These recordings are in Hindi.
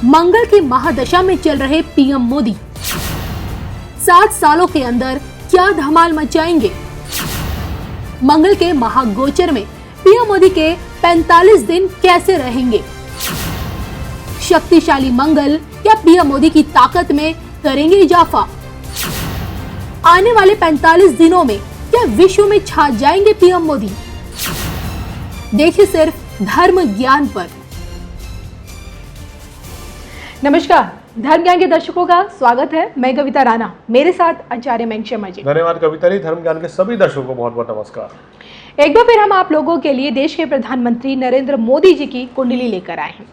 मंगल की महादशा में चल रहे पीएम मोदी 7 सालों के अंदर क्या धमाल मचाएंगे? मंगल के महागोचर में पीएम मोदी के 45 दिन कैसे रहेंगे? शक्तिशाली मंगल क्या पीएम मोदी की ताकत में करेंगे इजाफा? आने वाले 45 दिनों में क्या विश्व में छा जाएंगे पीएम मोदी? देखिए सिर्फ धर्म ज्ञान पर। नमस्कार, धर्म ज्ञान के दर्शकों का स्वागत है। मैं कविता राणा, मेरे साथ आचार्य मयंक शर्मा जी। धन्यवाद कविता जी। धर्म ज्ञान के सभी दर्शकों को बहुत बहुत नमस्कार। एक बार फिर हम आप लोगों के लिए देश के प्रधानमंत्री नरेंद्र मोदी जी की कुंडली लेकर आए हैं।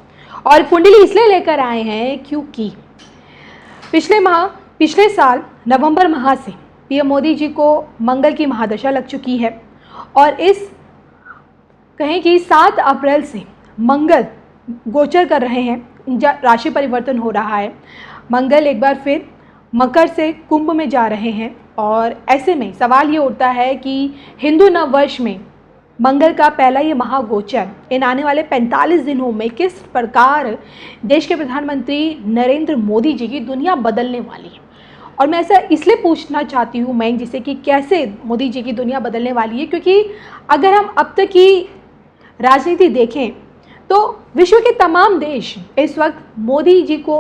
और कुंडली इसलिए लेकर आए हैं क्योंकि पिछले साल नवंबर माह से पीएम मोदी जी को मंगल की महादशा लग चुकी है और इस कहें कि 7 अप्रैल से मंगल गोचर कर रहे हैं, राशि परिवर्तन हो रहा है। मंगल एक बार फिर मकर से कुंभ में जा रहे हैं और ऐसे में सवाल ये उठता है कि हिंदू नववर्ष में मंगल का पहला ये महागोचर इन आने वाले 45 दिनों में किस प्रकार देश के प्रधानमंत्री नरेंद्र मोदी जी की दुनिया बदलने वाली है। और मैं ऐसा इसलिए पूछना चाहती हूँ मयंक जी से कि कैसे मोदी जी की दुनिया बदलने वाली है, क्योंकि अगर हम अब तक की राजनीति देखें तो विश्व के तमाम देश इस वक्त मोदी जी को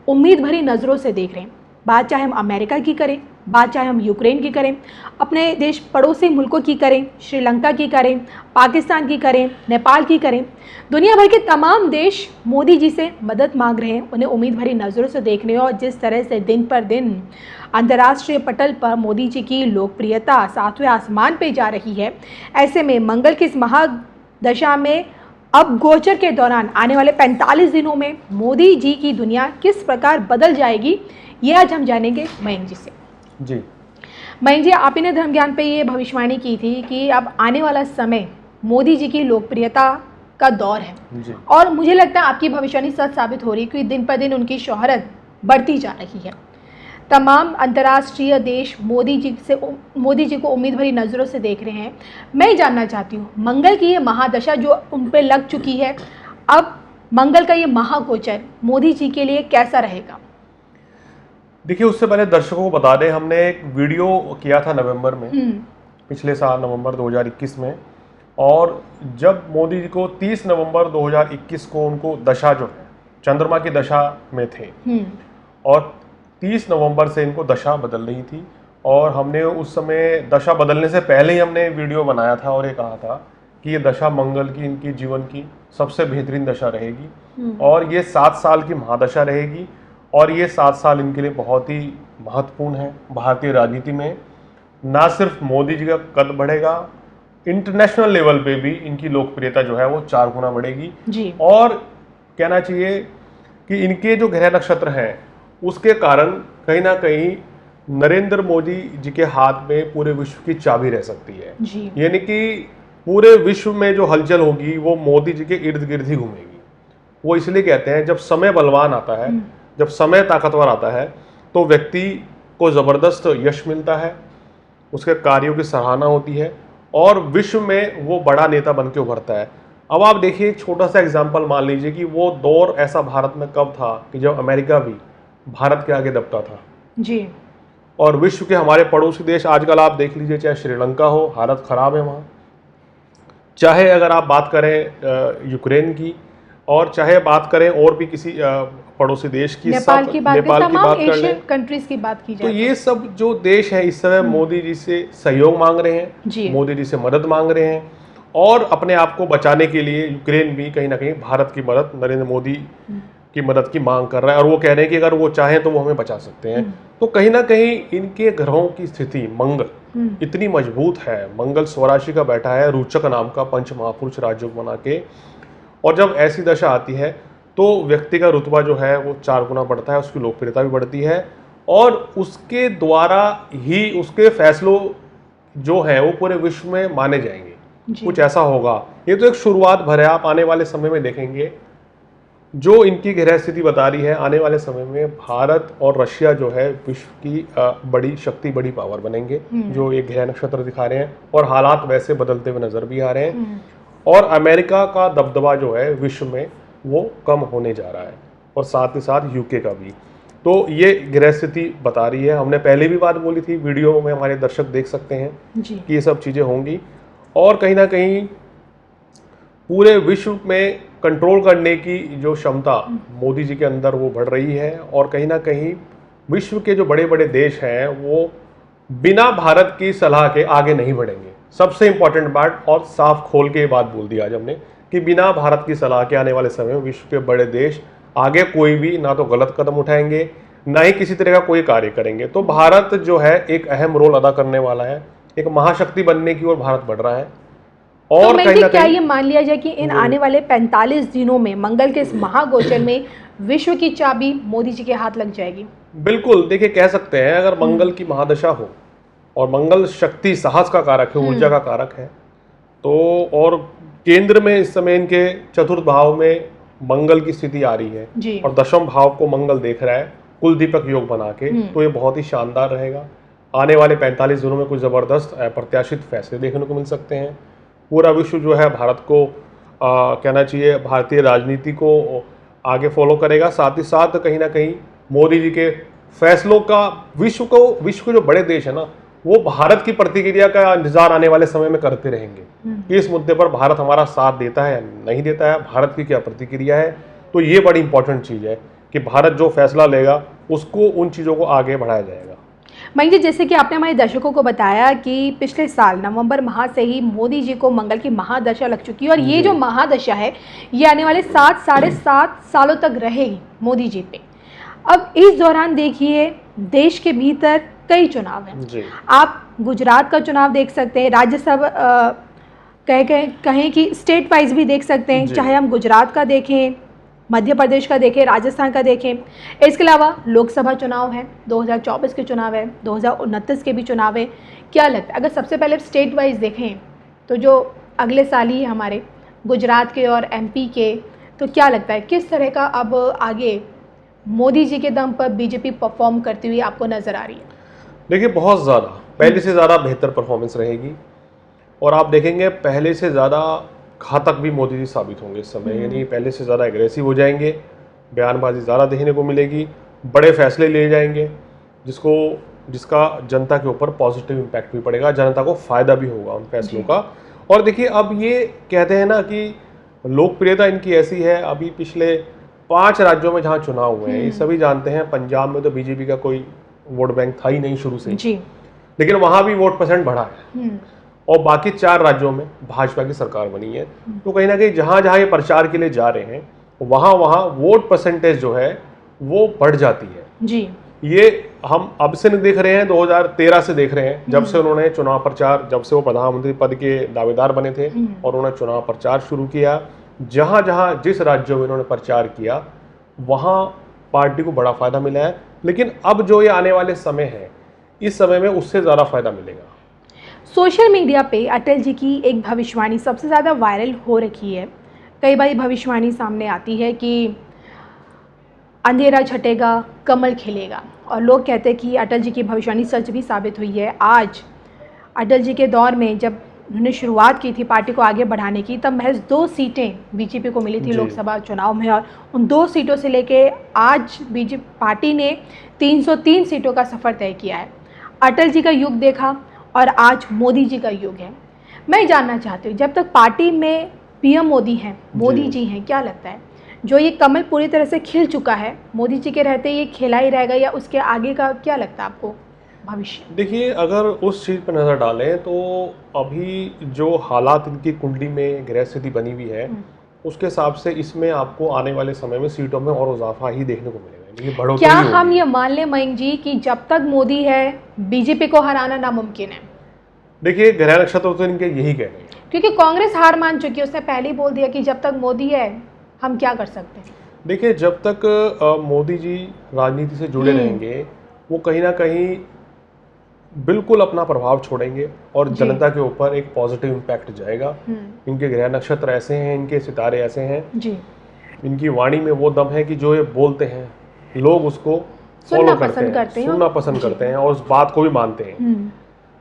उम्मीद भरी नज़रों से देख रहे हैं। बात चाहे हम अमेरिका की करें, बात चाहे हम यूक्रेन की करें, अपने देश पड़ोसी मुल्कों की करें, श्रीलंका की करें, पाकिस्तान की करें, नेपाल की करें, दुनिया भर के तमाम देश मोदी जी से मदद मांग रहे हैं, उन्हें उम्मीद भरी नज़रों से देख रहे हैं। और जिस तरह से दिन पर दिन अंतर्राष्ट्रीय पटल पर मोदी जी की लोकप्रियता 7वें आसमान पर जा रही है, ऐसे में मंगल की इस महादशा में अब गोचर के दौरान आने वाले 45 दिनों में मोदी जी की दुनिया किस प्रकार बदल जाएगी, ये आज हम जानेंगे मयंक जी से। जी मयंक जी, आप ही ने धर्म ज्ञान पे ये भविष्यवाणी की थी कि अब आने वाला समय मोदी जी की लोकप्रियता का दौर है जी। और मुझे लगता है आपकी भविष्यवाणी सच साबित हो रही है, क्योंकि दिन पर दिन उनकी शोहरत बढ़ती जा रही है। तमाम अंतर्राष्ट्रीय देश मोदी जी को उम्मीद भरी नज़रों से देख रहे हैं। मैं जानना चाहती हूँ, मंगल की ये महादशा जो उन पर लग चुकी है, अब मंगल का ये महागोचर मोदी जी के लिए कैसा रहेगा? देखिए, उससे पहले दर्शकों को बता दें, हमने एक वीडियो किया था नवंबर में, पिछले साल नवंबर 2021 में। और जब मोदी जी को 30 नवंबर 2021 को उनको दशा जो है चंद्रमा की दशा में थे और 30 नवंबर से इनको दशा बदल रही थी, और हमने उस समय दशा बदलने से पहले ही हमने वीडियो बनाया था और ये कहा था कि ये दशा मंगल की इनकी जीवन की सबसे बेहतरीन दशा रहेगी और ये 7 साल की महादशा रहेगी। और ये 7 साल इनके लिए बहुत ही महत्वपूर्ण है भारतीय राजनीति में। ना सिर्फ मोदी जी का कद बढ़ेगा, इंटरनेशनल लेवल पे भी इनकी लोकप्रियता जो है वो 4 गुना बढ़ेगी जी। और कहना चाहिए कि इनके जो ग्रह नक्षत्र हैं उसके कारण कहीं ना कहीं नरेंद्र मोदी जी के हाथ में पूरे विश्व की चाबी रह सकती है। यानी कि पूरे विश्व में जो हलचल होगी वो मोदी जी के इर्द गिर्द ही घूमेगी। वो इसलिए कहते हैं, जब समय बलवान आता है, जब समय ताकतवर आता है, तो व्यक्ति को ज़बरदस्त यश मिलता है, उसके कार्यों की सराहना होती है और विश्व में वो बड़ा नेता बन के उभरता है। अब आप देखिए, एक छोटा सा एग्जाम्पल मान लीजिए कि वो दौर ऐसा भारत में कब था कि जब अमेरिका भी भारत के आगे दबता था जी। और विश्व के हमारे पड़ोसी देश आजकल आप देख लीजिए, चाहे श्रीलंका हो, हालत ख़राब है वहाँ, चाहे अगर आप बात करें यूक्रेन की, और चाहे बात करें और भी किसी पड़ोसी देश की, नेपाल की बात कर लें, कंट्रीज की बात की जाए, तो ये सब जो देश हैं इस समय मोदी जी से सहयोग मांग रहे हैं, मोदी जी से मदद मांग रहे हैं और अपने आप को बचाने के लिए यूक्रेन भी कहीं ना कहीं भारत की मदद, नरेंद्र मोदी की मदद की मांग कर रहा है। और वो कह रहे हैं कि अगर वो चाहें तो वो हमें बचा सकते हैं। तो कहीं ना कहीं इनके ग्रहों की स्थिति मंगल इतनी मजबूत है। मंगल स्वराशि का बैठा है, रोचक नाम का पंच महापुरुष राजयोग बना के, और जब ऐसी दशा आती है तो व्यक्ति का रुतबा जो है वो 4 गुना बढ़ता है, उसकी लोकप्रियता भी बढ़ती है और उसके द्वारा ही उसके फैसलों जो हैं वो पूरे विश्व में माने जाएंगे। कुछ ऐसा होगा। ये तो एक शुरुआत भर है। आप आने वाले समय में देखेंगे जो इनकी ग्रह स्थिति बता रही है, आने वाले समय में भारत और रशिया जो है विश्व की बड़ी शक्ति, बड़ी पावर बनेंगे, जो ये ग्रह नक्षत्र दिखा रहे हैं। और हालात वैसे बदलते हुए नजर भी आ रहे हैं और अमेरिका का दबदबा जो है विश्व में वो कम होने जा रहा है। और साथ ही साथ यूके का भी। तो ये ग्रह स्थिति बता रही है, हमने पहले भी बात बोली थी, वीडियो में हमारे दर्शक देख सकते हैं जी। कि ये सब चीज़ें होंगी। और कहीं ना कहीं पूरे विश्व में कंट्रोल करने की जो क्षमता मोदी जी के अंदर वो बढ़ रही है, और कहीं ना कहीं विश्व के जो बड़े बड़े देश हैं वो बिना भारत की सलाह के आगे नहीं बढ़ेंगे। सबसे इंपॉर्टेंट बात, और साफ खोल के ये बात बोल दी आज हमने कि बिना भारत की सलाह के आने वाले समय में विश्व के बड़े देश आगे कोई भी ना तो गलत कदम उठाएंगे, ना ही किसी तरह का कोई कार्य करेंगे। तो भारत जो है एक अहम रोल अदा करने वाला है, एक महाशक्ति बनने की ओर भारत बढ़ रहा है। और तो कहीं ना क्या ये मान लिया जाए कि इन आने वाले 45 दिनों में मंगल के इस महागोचर में विश्व की चाबी मोदी जी के हाथ लग जाएगी? बिल्कुल, देखिए कह सकते हैं, अगर मंगल की महादशा हो और मंगल शक्ति साहस का कारक है, ऊर्जा का कारक है, तो और केंद्र में इस समय इनके चतुर्थ भाव में मंगल की स्थिति आ रही है जी। और दशम भाव को मंगल देख रहा है कुल दीपक योग बना के, तो ये बहुत ही शानदार रहेगा। आने वाले 45 दिनों में कुछ जबरदस्त अप्रत्याशित फैसले देखने को मिल सकते हैं। पूरा विश्व जो है भारत को कहना चाहिए भारतीय राजनीति को आगे फॉलो करेगा। साथ ही साथ कहीं ना कहीं मोदी जी के फैसलों का विश्व के जो बड़े देश है ना, वो भारत की प्रतिक्रिया का इंतजार आने वाले समय में करते रहेंगे कि इस मुद्दे पर भारत हमारा साथ देता है या नहीं देता है, भारत की क्या प्रतिक्रिया है। तो ये बड़ी इंपॉर्टेंट चीज़ है कि भारत जो फैसला लेगा उसको, उन चीज़ों को आगे बढ़ाया जाएगा। मयंक जी, जैसे कि आपने हमारे दर्शकों को बताया कि पिछले साल नवंबर माह से ही मोदी जी को मंगल की महादशा लग चुकी है, और ये जो महादशा है ये आने वाले 7 साढ़े 7 सालों तक रहेगी मोदी जी पे। अब इस दौरान देखिए देश के भीतर कई चुनाव हैं। आप गुजरात का चुनाव देख सकते हैं, राज्यसभा कहें कि स्टेट वाइज भी देख सकते हैं, चाहे हम गुजरात का देखें, मध्य प्रदेश का देखें, राजस्थान का देखें। इसके अलावा लोकसभा चुनाव है, 2024 के चुनाव है, 2029 के भी चुनाव है। क्या लगता है, अगर सबसे पहले स्टेट वाइज देखें तो जो अगले साल ही है हमारे गुजरात के और एमपी के, तो क्या लगता है किस तरह का अब आगे मोदी जी के दम पर बीजेपी परफॉर्म करती हुई आपको नज़र आ रही है? देखिए बहुत ज़्यादा, पहले से ज़्यादा बेहतर परफॉर्मेंस रहेगी, और आप देखेंगे पहले से ज़्यादा घातक भी मोदी जी साबित होंगे इस समय। यानी पहले से ज़्यादा एग्रेसिव हो जाएंगे, बयानबाजी ज़्यादा देखने को मिलेगी, बड़े फैसले लिए जाएंगे जिसका जनता के ऊपर पॉजिटिव इम्पैक्ट भी पड़ेगा, जनता को फ़ायदा भी होगा उन फैसलों का। और देखिए अब ये कहते हैं ना कि लोकप्रियता इनकी ऐसी है, अभी पिछले 5 राज्यों में जहाँ चुनाव हुए हैं, ये सभी जानते हैं, पंजाब में तो बीजेपी का कोई वोट बैंक था ही नहीं शुरू से जी, लेकिन वहाँ भी वोट परसेंट बढ़ा है, और बाकी 4 राज्यों में भाजपा की सरकार बनी है। तो कहीं ना कहीं जहाँ जहाँ ये प्रचार के लिए जा रहे हैं वहाँ वहाँ वोट परसेंटेज जो है वो बढ़ जाती है जी। ये हम अब से नहीं देख रहे हैं, 2013 से देख रहे हैं, जब से उन्होंने चुनाव प्रचार, जब से वो प्रधानमंत्री पद के दावेदार बने थे और उन्होंने चुनाव प्रचार शुरू किया, जहाँ जहाँ जिस राज्यों में उन्होंने प्रचार किया वहाँ पार्टी को बड़ा फायदा मिला है। लेकिन अब जो ये आने वाले समय है, इस समय में उससे ज़्यादा फायदा मिलेगा। सोशल मीडिया पे अटल जी की एक भविष्यवाणी सबसे ज़्यादा वायरल हो रखी है। कई बार भविष्यवाणी सामने आती है कि अंधेरा छटेगा, कमल खिलेगा, और लोग कहते हैं कि अटल जी की भविष्यवाणी सच भी साबित हुई है। आज अटल जी के दौर में जब उन्होंने शुरुआत की थी पार्टी को आगे बढ़ाने की, तब महज 2 सीटें बीजेपी को मिली थी लोकसभा चुनाव में, और उन 2 सीटों से लेके आज बीजेपी पार्टी ने 303 सीटों का सफ़र तय किया है। अटल जी का युग देखा और आज मोदी जी का युग है। मैं जानना चाहती हूँ, जब तक पार्टी में पीएम मोदी हैं, मोदी जी हैं, क्या लगता है जो ये कमल पूरी तरह से खिल चुका है, मोदी जी के रहते ये खिला ही रहेगा या उसके आगे का क्या लगता है आपको भविष्य? देखिए अगर उस चीज़ पर नज़र डालें तो अभी जो हालात इनकी कुंडली में ग्रह स्थिति बनी हुई है उसके हिसाब से इसमें आपको आने वाले समय में सीटों में और इजाफा ही देखने को मिलेगा। क्या हम ये मान लें मयंक जी कि जब तक मोदी है बीजेपी को हराना नामुमकिन है? देखिए ग्रह नक्षत्र तो इनके यही कह रहे हैं, क्योंकि कांग्रेस हार मान चुकी है, उसने पहले ही बोल दिया कि जब तक मोदी है हम क्या कर सकते हैं। देखिए जब तक मोदी जी राजनीति से जुड़े रहेंगे वो कहीं ना कहीं बिल्कुल अपना प्रभाव छोड़ेंगे और जनता के ऊपर एक पॉजिटिव इम्पैक्ट जाएगा। इनके ग्रह नक्षत्र ऐसे हैं, इनके सितारे ऐसे हैं जी, इनकी वाणी में वो दम है कि जो ये बोलते हैं लोग उसको फॉलो करते हैं, सुनना पसंद करते हैं और उस बात को भी मानते हैं।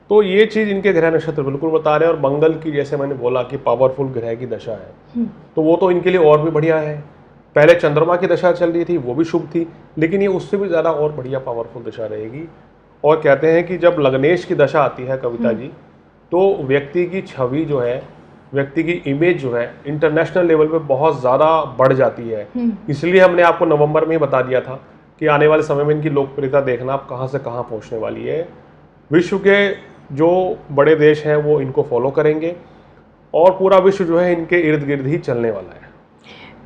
तो ये चीज़ इनके ग्रह नक्षत्र बिल्कुल बता रहे हैं। और मंगल की, जैसे मैंने बोला कि पावरफुल ग्रह की दशा है, तो वो तो इनके लिए और भी बढ़िया है। पहले चंद्रमा की दशा चल रही थी, वो भी शुभ थी, लेकिन ये उससे भी ज़्यादा और बढ़िया पावरफुल दशा रहेगी। और कहते हैं कि जब लग्नेश की दशा आती है कविता जी, तो व्यक्ति की छवि जो है, व्यक्ति की इमेज जो है इंटरनेशनल लेवल पे बहुत ज़्यादा बढ़ जाती है। इसलिए हमने आपको नवंबर में ही बता दिया था कि आने वाले समय में इनकी लोकप्रियता देखना आप कहाँ से कहाँ पहुँचने वाली है। विश्व के जो बड़े देश हैं वो इनको फॉलो करेंगे और पूरा विश्व जो है इनके इर्द गिर्द ही चलने वाला है।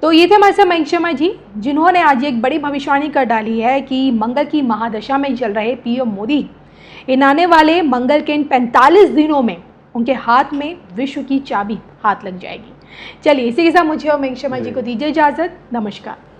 तो ये थे हमारे साथ मयंक शर्मा जी, जिन्होंने आज एक बड़ी भविष्यवाणी कर डाली है कि मंगल की महादशा में चल रहे पीएम मोदी इन आने वाले मंगल के इन 45 दिनों में उनके हाथ में विश्व की चाबी हाथ लग जाएगी। चलिए इसी के साथ मुझे और मयंक शर्मा जी को दीजिए इजाज़त। नमस्कार।